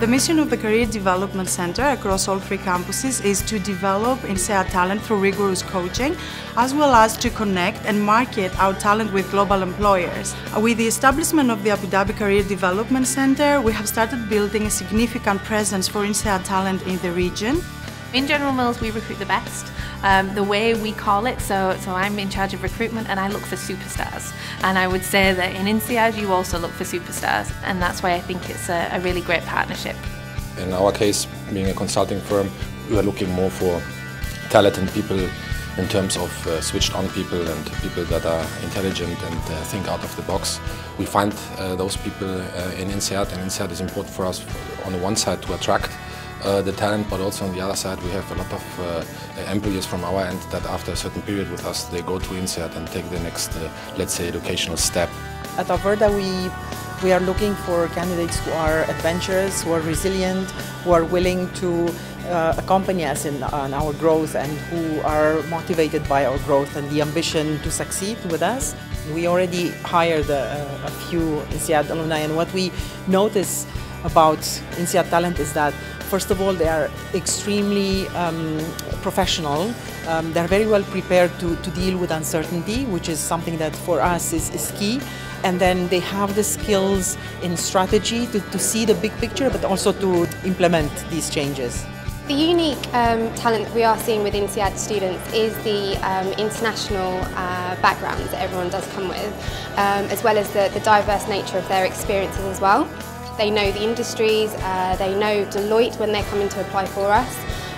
The mission of the Career Development Center across all three campuses is to develop INSEAD talent through rigorous coaching, as well as to connect and market our talent with global employers. With the establishment of the Abu Dhabi Career Development Center, we have started building a significant presence for INSEAD talent in the region. In General Mills, we recruit the best. The way we call it, so I'm in charge of recruitment and I look for superstars. And I would say that in INSEAD you also look for superstars, and that's why I think it's a really great partnership. In our case, being a consulting firm, we are looking more for talented people in terms of switched-on people and people that are intelligent and think out of the box. We find those people in INSEAD, and INSEAD is important for us on the one side to attract the talent, but also on the other side we have a lot of employees from our end that after a certain period with us they go to INSEAD and take the next, let's say, educational step. At Averda we are looking for candidates who are adventurous, who are resilient, who are willing to accompany us in our growth, and who are motivated by our growth and the ambition to succeed with us. We already hired a few INSEAD alumni, and what we notice about INSEAD talent is that first of all, they are extremely professional. They're very well prepared to deal with uncertainty, which is something that for us is key. And then they have the skills in strategy to see the big picture, but also to implement these changes. The unique talent that we are seeing with INSEAD students is the international backgrounds that everyone does come with, as well as the diverse nature of their experiences as well. They know the industries, they know Deloitte when they're coming to apply for us,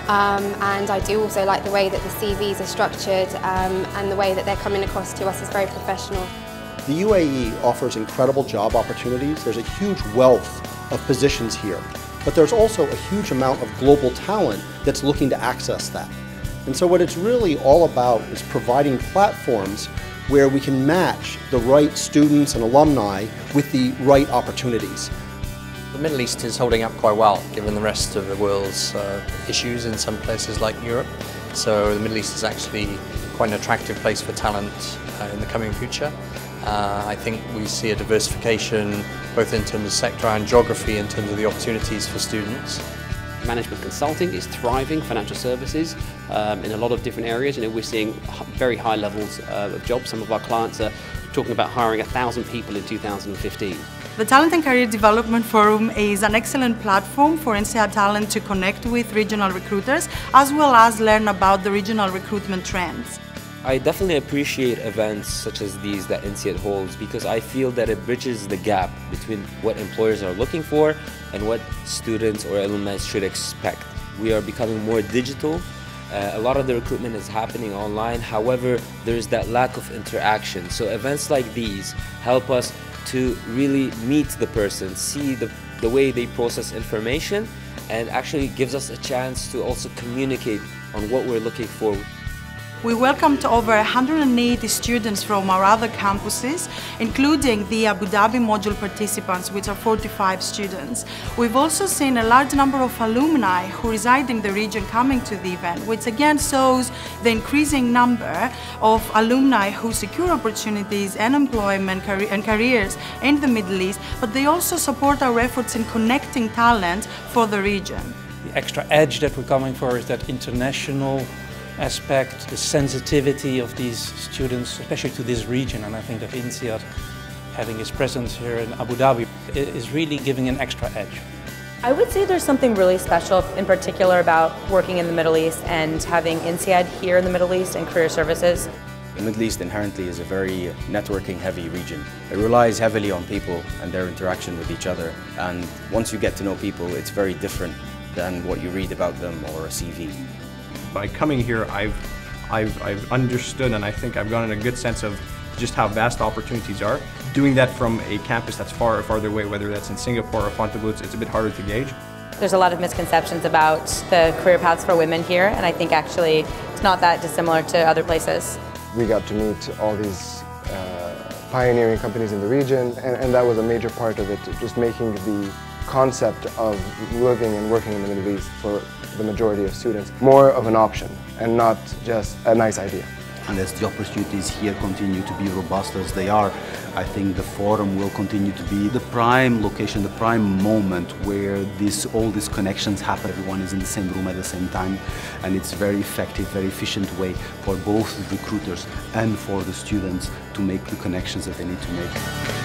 and I do also like the way that the CVs are structured and the way that they're coming across to us is very professional. The UAE offers incredible job opportunities. There's a huge wealth of positions here, but there's also a huge amount of global talent that's looking to access that. And so what it's really all about is providing platforms where we can match the right students and alumni with the right opportunities. The Middle East is holding up quite well given the rest of the world's issues in some places like Europe. So the Middle East is actually quite an attractive place for talent in the coming future. I think we see a diversification both in terms of sector and geography in terms of the opportunities for students. Management consulting is thriving, financial services in a lot of different areas. We're seeing very high levels of jobs. Some of our clients are talking about hiring 1,000 people in 2015. The Talent and Career Development Forum is an excellent platform for INSEAD talent to connect with regional recruiters, as well as learn about the regional recruitment trends. I definitely appreciate events such as these that INSEAD holds, because I feel that it bridges the gap between what employers are looking for and what students or alumni should expect. We are becoming more digital. A lot of the recruitment is happening online. However, there's that lack of interaction. So events like these help us to really meet the person, see the way they process information, and actually gives us a chance to also communicate on what we're looking for. We welcomed over 180 students from our other campuses, including the Abu Dhabi module participants, which are 45 students. We've also seen a large number of alumni who reside in the region coming to the event, which again shows the increasing number of alumni who secure opportunities and employment and careers in the Middle East, but they also support our efforts in connecting talent for the region. The extra edge that we're coming for is that international aspect, the sensitivity of these students, especially to this region, and I think that INSEAD, having its presence here in Abu Dhabi, is really giving an extra edge. I would say there's something really special in particular about working in the Middle East and having INSEAD here in the Middle East and career services. The Middle East inherently is a very networking heavy region. It relies heavily on people and their interaction with each other, and once you get to know people, it's very different than what you read about them or a CV. By coming here, I've understood, and I think I've gotten a good sense of just how vast opportunities are. Doing that from a campus that's farther away, whether that's in Singapore or Fontainebleau, it's a bit harder to gauge. There's a lot of misconceptions about the career paths for women here, and I think actually it's not that dissimilar to other places. We got to meet all these pioneering companies in the region, and that was a major part of it, just making the concept of living and working in the Middle East for the majority of students more of an option and not just a nice idea. And as the opportunities here continue to be robust as they are, I think the forum will continue to be the prime location, the prime moment where all these connections happen. Everyone is in the same room at the same time, and it's very effective, very efficient way for both the recruiters and for the students to make the connections that they need to make.